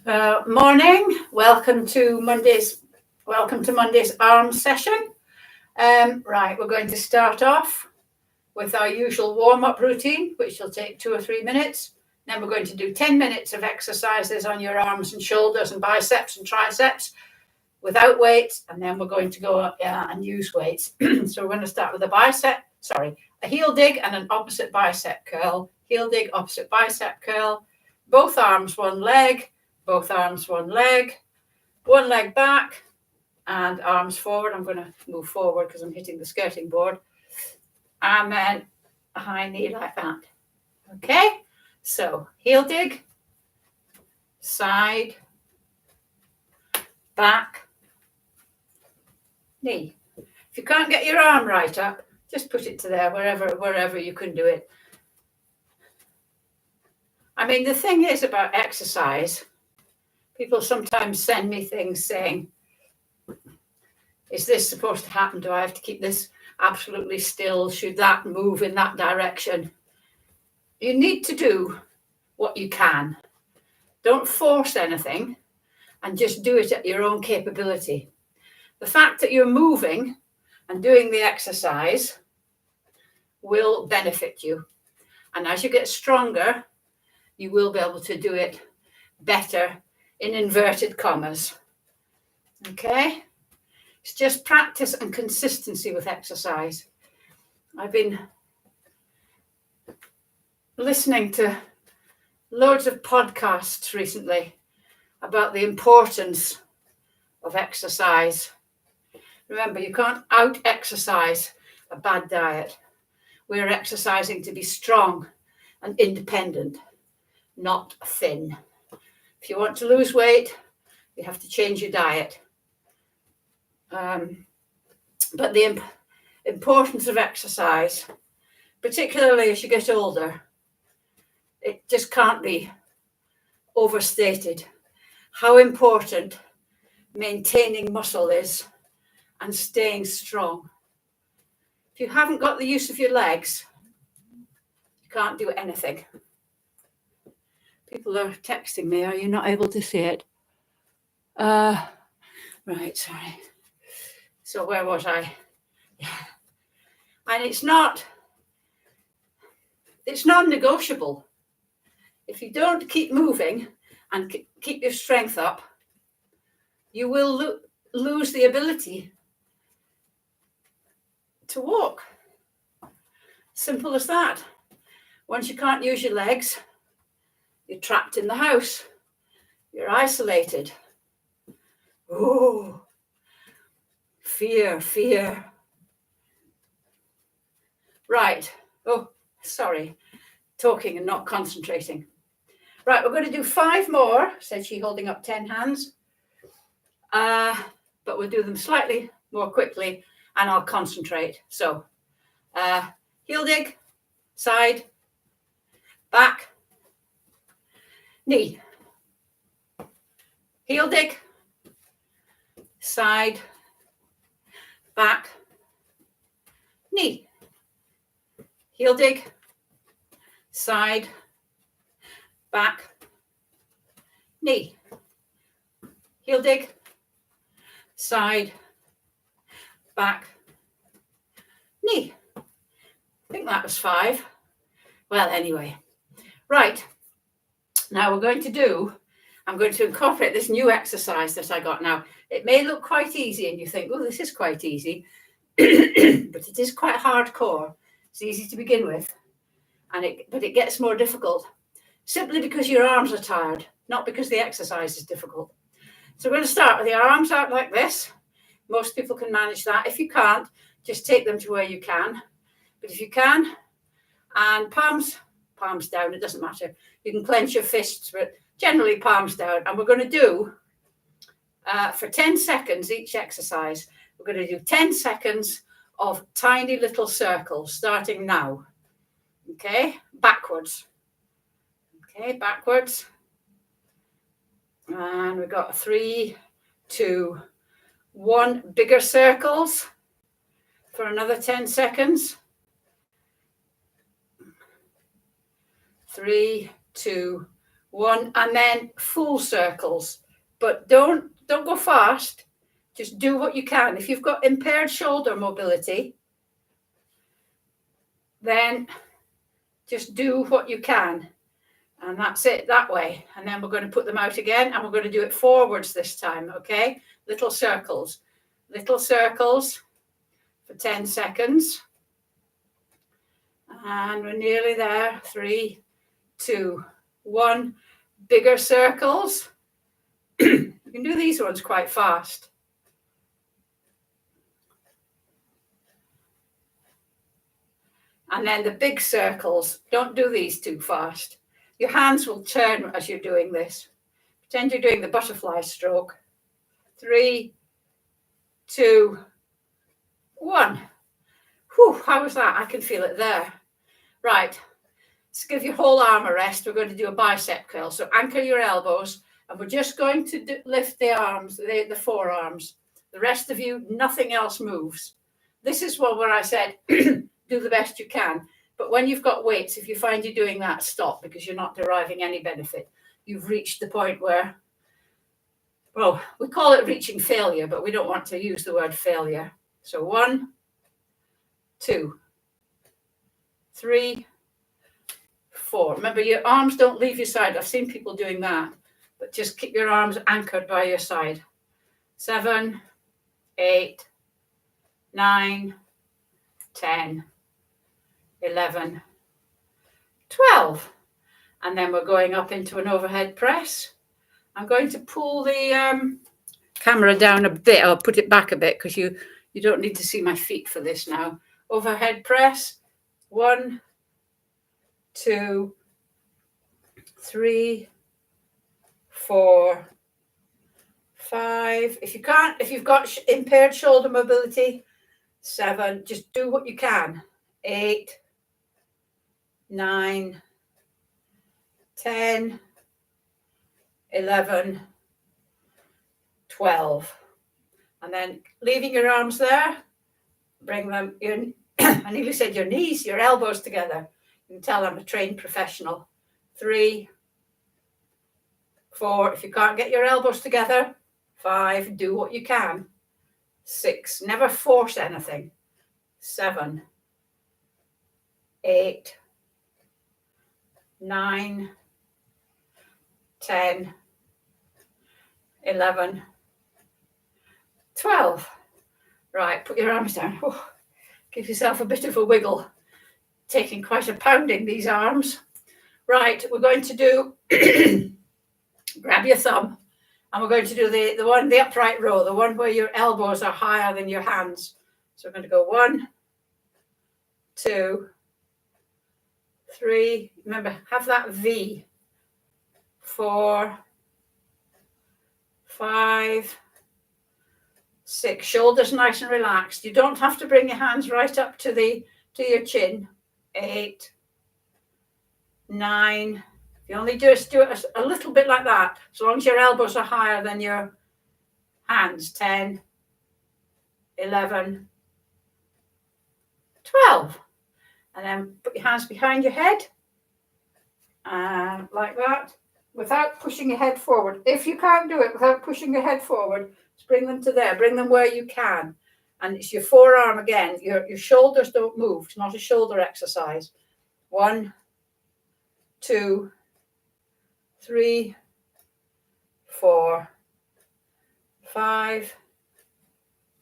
Morning. Welcome to Monday's arm session. Right, we're going to start off with our usual warm-up routine, which will take 2 or 3 minutes. Then we're going to do 10 minutes of exercises on your arms and shoulders and biceps and triceps without weights, and then we're going to go and use weights. So we're going to start with a heel dig and an opposite bicep curl. Heel dig, opposite bicep curl. Both arms, one leg. Both arms, one leg back, and arms forward. I'm going to move forward because I'm hitting the skirting board. And then a high knee like that. Okay, so heel dig, side, back, knee. If you can't get your arm right up, just put it to there, wherever you can do it. I mean, the thing is about exercise, people sometimes send me things saying, is this supposed to happen? Do I have to keep this absolutely still? Should that move in that direction? You need to do what you can. Don't force anything and just do it at your own capability. The fact that you're moving and doing the exercise will benefit you. And as you get stronger, you will be able to do it better, in inverted commas. Okay? It's just practice and consistency with exercise. I've been listening to loads of podcasts recently about the importance of exercise. Remember, you can't out-exercise a bad diet. We're exercising to be strong and independent, not thin. If you want to lose weight, you have to change your diet. But the importance of exercise, particularly as you get older, it just can't be overstated how important maintaining muscle is and staying strong. If you haven't got the use of your legs, you can't do anything. People are texting me. Are you not able to see it? Right, sorry. So where was I? Yeah. And it's non-negotiable. If you don't keep moving and keep your strength up, you will lose the ability to walk. Simple as that. Once you can't use your legs, you're trapped in the house. You're isolated. Oh, fear. Right. Oh, sorry. Talking and not concentrating. Right, we're going to do 5 more, said she, holding up 10 hands. But we'll do them slightly more quickly and I'll concentrate. So, heel dig, side, back, knee. Heel dig, side, back, knee. Heel dig, side, back, knee. Heel dig, side, back, knee. I think that was 5. Well, anyway. Right. Now I'm going to incorporate this new exercise that I got now. It may look quite easy and you think, oh, this is quite easy, but it is quite hardcore. It's easy to begin with, but it gets more difficult simply because your arms are tired, not because the exercise is difficult. So we're going to start with the arms out like this. Most people can manage that. If you can't, just take them to where you can. But if you can, and palms down, it doesn't matter. You can clench your fists, but generally palms down. And we're going to do, for 10 seconds each exercise, we're going to do 10 seconds of tiny little circles, starting now. Okay, backwards. Okay, backwards. And we've got 3, 2, 1. Bigger circles for another 10 seconds. 3, 2, 1, and then full circles. But don't go fast. Just do what you can. If you've got impaired shoulder mobility, then just do what you can. And that's it that way. And then we're going to put them out again, and we're going to do it forwards this time, okay? Little circles for 10 seconds. And we're nearly there. 3, 2, 1. Bigger circles. You can do these ones quite fast. And then the big circles. Don't do these too fast. Your hands will turn as you're doing this. Pretend you're doing the butterfly stroke. 3, 2, 1. Whew, how was that? I can feel it there. Right. Let's give your whole arm a rest. We're going to do a bicep curl. So anchor your elbows, and we're just going to lift the arms, the forearms. The rest of you, nothing else moves. This is one where I said, do the best you can. But when you've got weights, if you find you're doing that, stop, because you're not deriving any benefit. You've reached the point where, well, we call it reaching failure, but we don't want to use the word failure. So 1, 2, 3, 4. Remember, your arms don't leave your side. I've seen people doing that, but just keep your arms anchored by your side. 7, 8, 9, 10, 11, 12. And then we're going up into an overhead press. I'm going to pull the camera down a bit. I'll put it back a bit because you don't need to see my feet for this now. Overhead press. 1, 2, 3, 4, 5. If you've got impaired shoulder mobility, 7. Just do what you can. 8, 9, 10, 11, 12. And then leaving your arms there, bring them in. I nearly said your knees, your elbows together. You can tell I'm a trained professional. 3, 4. If you can't get your elbows together, 5. Do what you can. 6. Never force anything. 7, 8, 9, 10, 11, 12. Right, put your arms down. Oh, give yourself a bit of a wiggle. Taking quite a pounding, these arms. Right, we're going to do, grab your thumb, and we're going to do the upright row, the one where your elbows are higher than your hands. So we're going to go 1, 2, 3. Remember, have that V. 4, 5, 6. Shoulders nice and relaxed. You don't have to bring your hands right up to your chin. 8, 9. You only just do it a little bit like that, as long as your elbows are higher than your hands. 10, 11, 12. And then put your hands behind your head, like that, without pushing your head forward. If you can't do it without pushing your head forward, just bring them to there. Bring them where you can. And it's your forearm again. Your shoulders don't move. It's not a shoulder exercise. 1, 2, 3, 4, 5,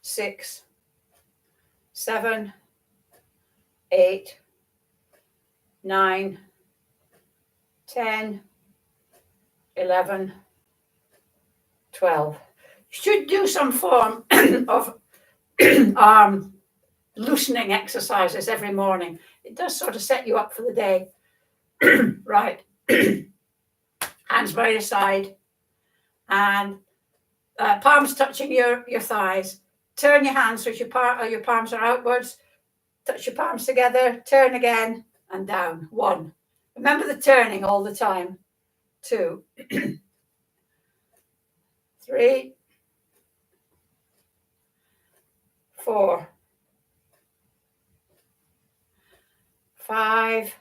6, 7, 8, 9, 10, 11, 12. You should do some form of arm loosening exercises every morning. It does sort of set you up for the day. Right. Hands by your side, and palms touching your thighs. Turn your hands so your palms are outwards. Touch your palms together. Turn again and down. 1. Remember the turning all the time. 2, 3, 4, 5,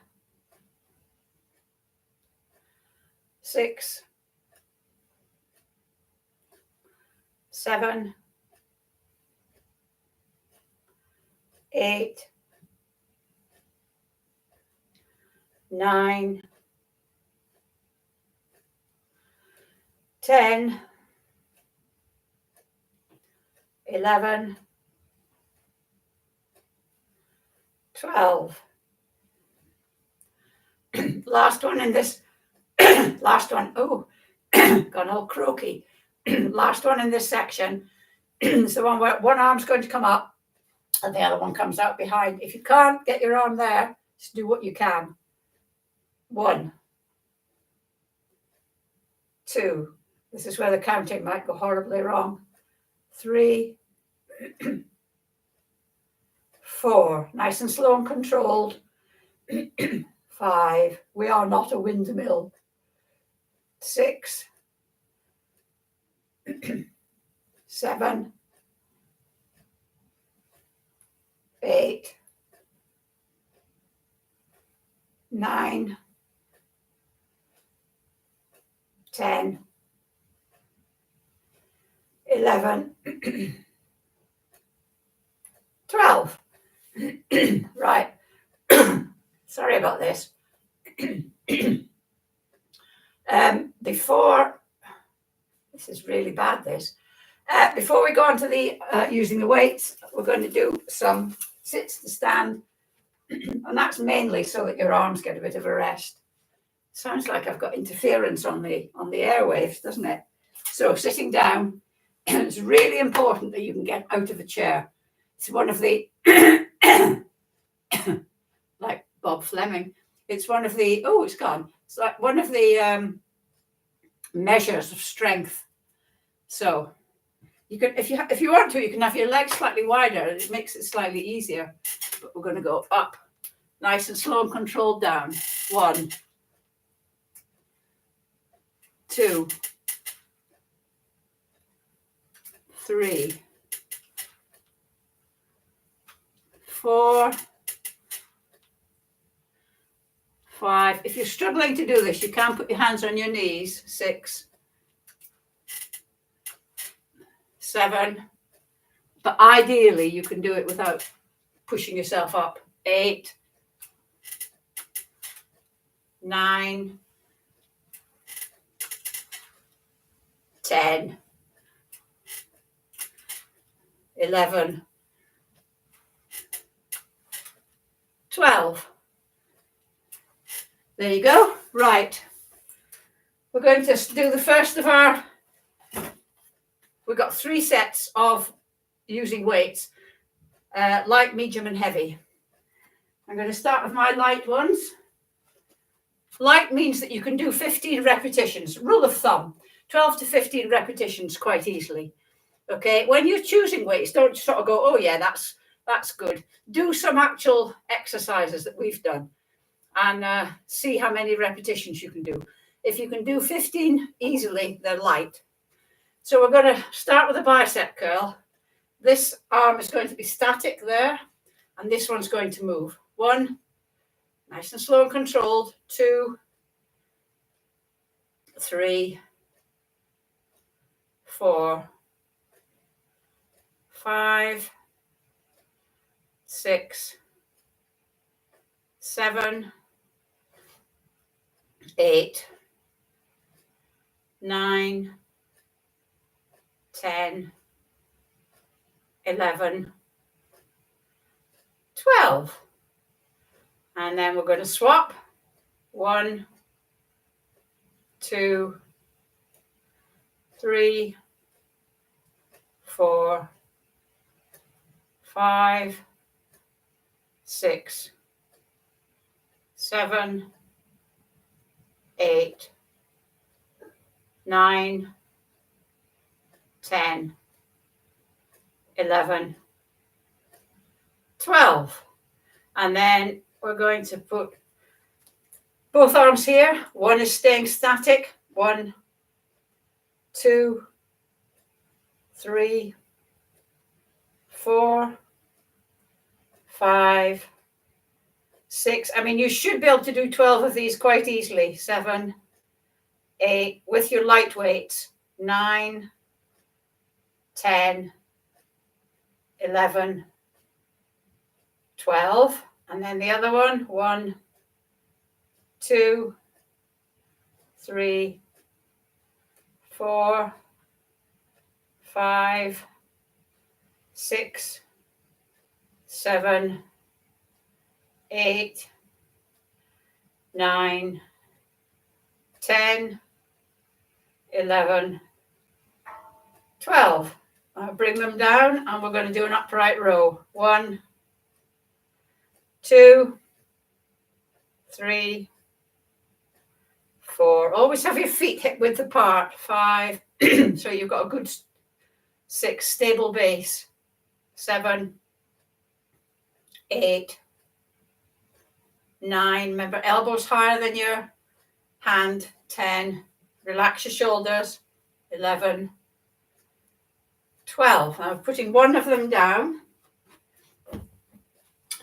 6, 7, 8, 9, 10, 11, 12. Last one in this, last one, oh, gone all croaky. Last one in this section is the one where one arm's going to come up and the other one comes out behind. If you can't get your arm there, just do what you can. 1, 2. This is where the counting might go horribly wrong. 3, 4. Nice and slow and controlled. 5. We are not a windmill. 6, 7, 8, 9, 10, 11, 12. Right. Sorry about this. This is really bad, this. Before we go on to the using the weights, we're going to do some sits to stand. And that's mainly so that your arms get a bit of a rest. Sounds like I've got interference on the airwaves, doesn't it? So sitting down, it's really important that you can get out of a chair. It's one of the, like Bob Fleming, it's one of the, oh, it's gone. It's like one of the measures of strength. So you can, if you want to, you can have your legs slightly wider. It makes it slightly easier. But we're going to go up, nice and slow and controlled down. 1, 2, 3, 4, 5. If you're struggling to do this, you can put your hands on your knees. 6, 7. But ideally, you can do it without pushing yourself up. 8, 9, 10, 11, 12. There you go. Right. We're going to do the first of our, we've got 3 sets of using weights, light, medium, and heavy. I'm going to start with my light ones. Light means that you can do 15 repetitions. Rule of thumb, 12 to 15 repetitions quite easily. Okay, when you're choosing weights, don't sort of go, oh yeah, that's good. Do some actual exercises that we've done and see how many repetitions you can do. If you can do 15 easily, they're light. So we're going to start with a bicep curl. This arm is going to be static there, and this one's going to move. 1, nice and slow and controlled. 2, 3, 4, 5, 6, 7, 8, 9, 10, 11, 12. And then we're going to swap. 1, 2, 3, 4, 5, 6, 7, 8, 9, 10, 11, 12. And then we're going to put both arms here. One is staying static. 1, 2, 3, 4, 5, 6. I mean, you should be able to do 12 of these quite easily. 7, 8, with your light weights, 9, 10, 11, 12, and then the other one, 1, 2, 3, 4, 5, 6, 7, 8, 9, 10, 11, 12. I'll bring them down and we're going to do an upright row. 1, 2, 3, 4. Always have your feet hip width apart. 5. So you've got a good 6, stable base. 7, 8, 9. Remember, elbows higher than your hand. 10. Relax your shoulders. 11, 12. I'm putting one of them down,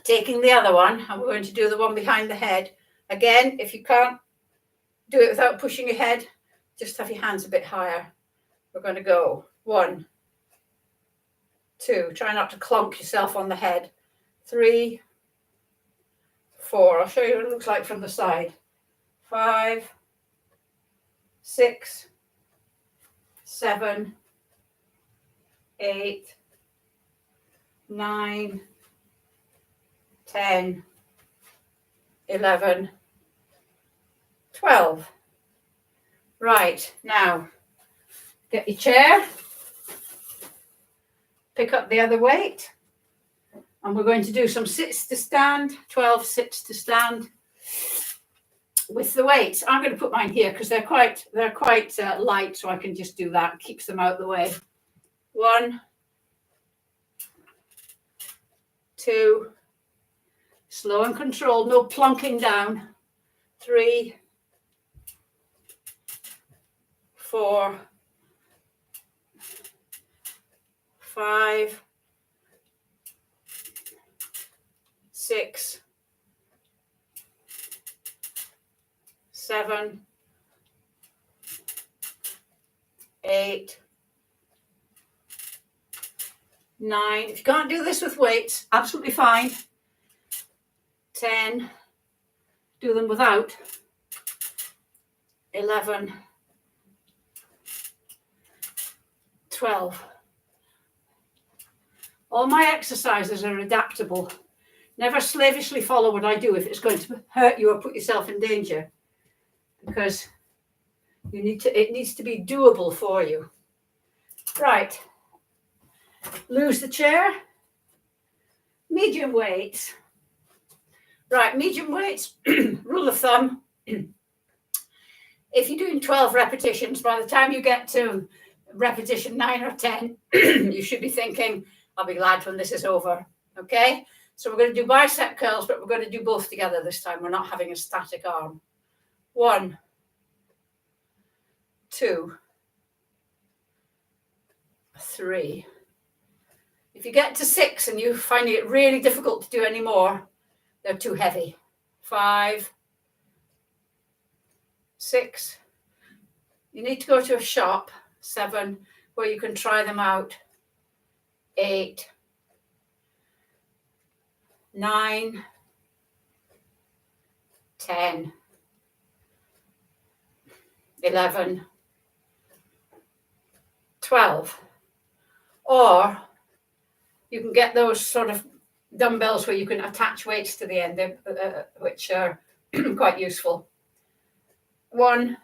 taking the other one, and we're going to do the one behind the head. Again, if you can't do it without pushing your head, just have your hands a bit higher. We're going to go 1, 2. Try not to clonk yourself on the head. 3, 4. I'll show you what it looks like from the side. 5, 6, 7, 8, 9, 10, 11, 12. Right, now get your chair, pick up the other weight, and we're going to do some sits to stand, 12 sits to stand with the weights. I'm going to put mine here because they're quite light, so I can just do that. It keeps them out of the way. 1, 2, slow and controlled, no plonking down. 3, 4, 5, 6, 7, 8, 9. If you can't do this with weights, absolutely fine. 10. Do them without. 11, 12. All my exercises are adaptable. Never slavishly follow what I do if it's going to hurt you or put yourself in danger, because it needs to be doable for you. Right. Lose the chair. Medium weights. Right, medium weights, rule of thumb. If you're doing 12 repetitions, by the time you get to repetition 9 or 10, you should be thinking, I'll be glad when this is over. Okay? So we're going to do bicep curls, but we're going to do both together this time. We're not having a static arm. 1, 2, 3. If you get to 6 and you find it really difficult to do any more, they're too heavy. 5, 6. You need to go to a shop. 7, where you can try them out. 8, 9, 10, 11, 12. Or you can get those sort of dumbbells where you can attach weights to the end, which are quite useful. 1,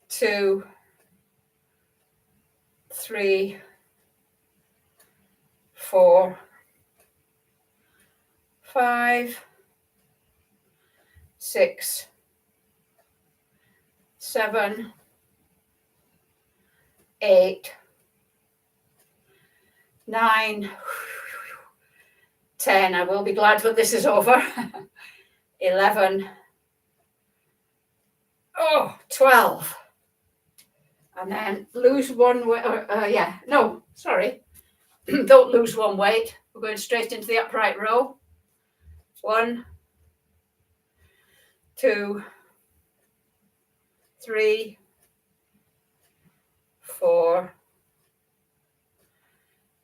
2, 3, 4, 5, 6, 7, 8, 9, 10. I will be glad when this is over. 11, 12. And then lose one weight. Don't lose one weight. We're going straight into the upright row. 1, 2, 3, 4,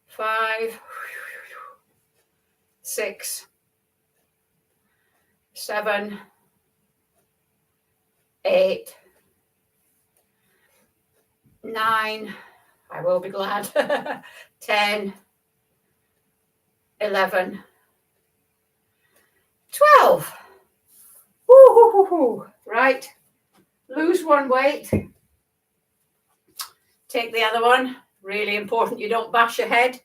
5, 6, 7, 8, 9, I will be glad, 10, 11, 12. Woo-hoo-hoo-hoo. Right, lose one weight, take the other one. Really important you don't bash your head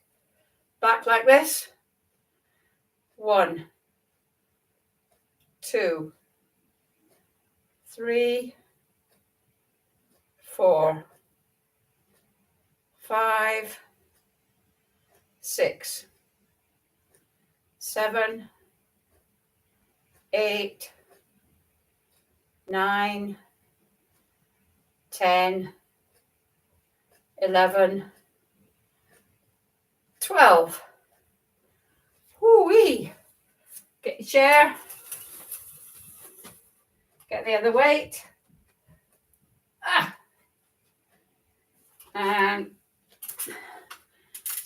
back like this. 1, 2, 3, 4, 5, 6, 7, 8, 9, 10, 11, 12. Woo-wee. Get your chair. Get the other weight. And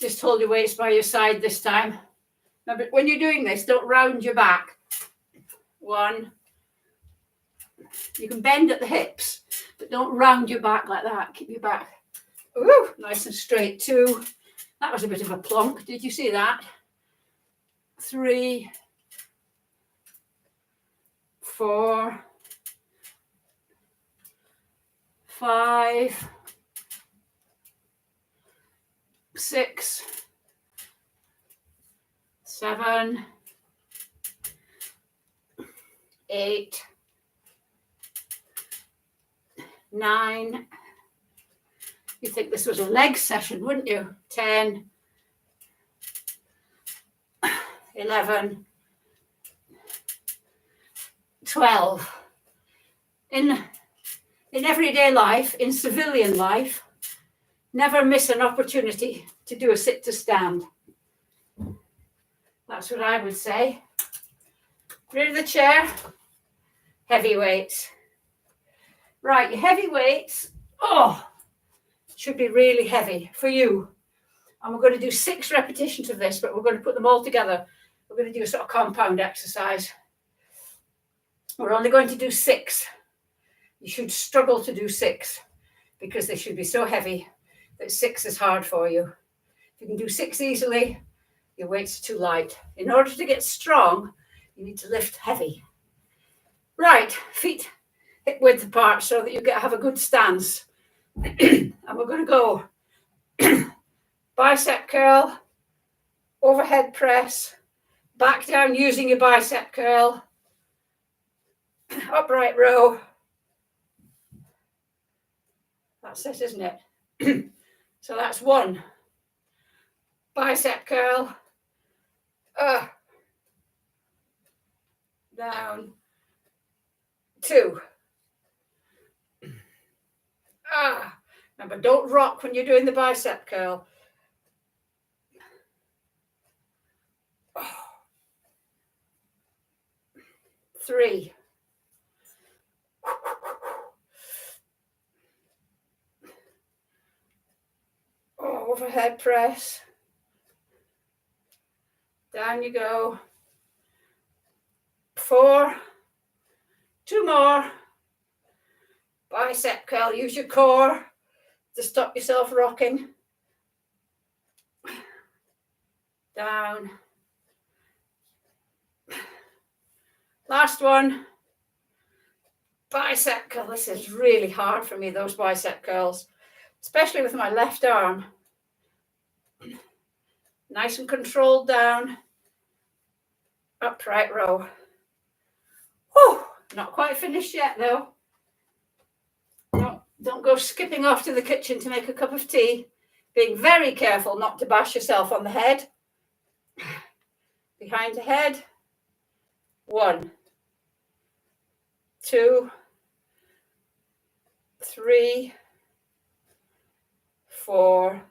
just hold your weights by your side this time. Remember, when you're doing this, don't round your back. 1. You can bend at the hips, but don't round your back like that. Keep your back nice and straight. 2. That was a bit of a plonk. Did you see that? 3, 4, 5, 6, 7, 8, 9. You'd think this was a leg session, wouldn't you? 10, 11, 12. In everyday life, in civilian life, never miss an opportunity to do a sit to stand. That's what I would say. Rid of the chair. Heavy weights. Right, your heavy weights, should be really heavy for you. And we're going to do 6 repetitions of this, but we're going to put them all together. We're going to do a sort of compound exercise. We're only going to do 6. You should struggle to do 6 because they should be so heavy that 6 is hard for you. If you can do 6 easily, your weights are too light. In order to get strong, you need to lift heavy. Right, feet hip width apart so that you have a good stance. And we're going to go bicep curl, overhead press, back down using your bicep curl, upright row. That's it, isn't it? So that's 1. Bicep curl, down. 2. Remember, don't rock when you're doing the bicep curl. 3. Overhead press. Down you go. 4. 2 more. Bicep curl. Use your core to stop yourself rocking. Down. Last one. Bicep curl. This is really hard for me, those bicep curls, especially with my left arm. Nice and controlled down. Upright row. Whew, not quite finished yet though. Don't go skipping off to the kitchen to make a cup of tea. Being very careful not to bash yourself on the head. Behind the head. 1, 2, 3, 4,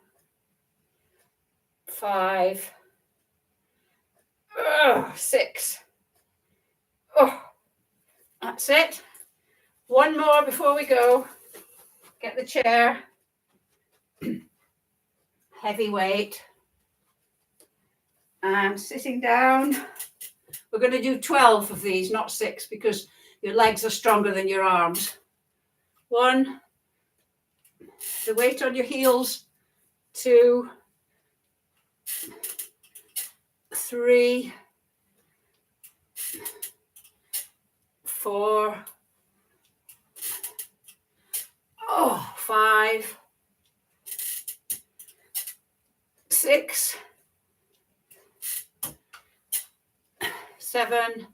5, 6. That's it. One more before we go. Get the chair. Heavy weight. And sitting down. We're going to do 12 of these, not 6, because your legs are stronger than your arms. 1, the weight on your heels. 2, 3, 4, 5, 6, 7,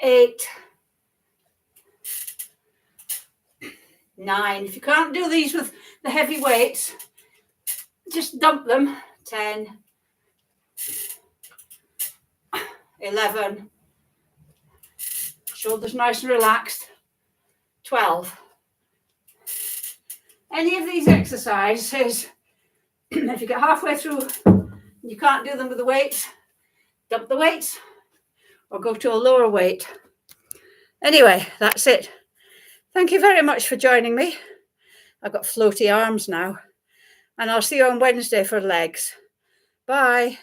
8, 9. If you can't do these with the heavy weights, just dump them. 10, 11, shoulders nice and relaxed. 12. Any of these exercises, if you get halfway through and you can't do them with the weights, dump the weights or go to a lower weight. Anyway, that's it. Thank you very much for joining me. I've got floaty arms now, and I'll see you on Wednesday for legs. Bye.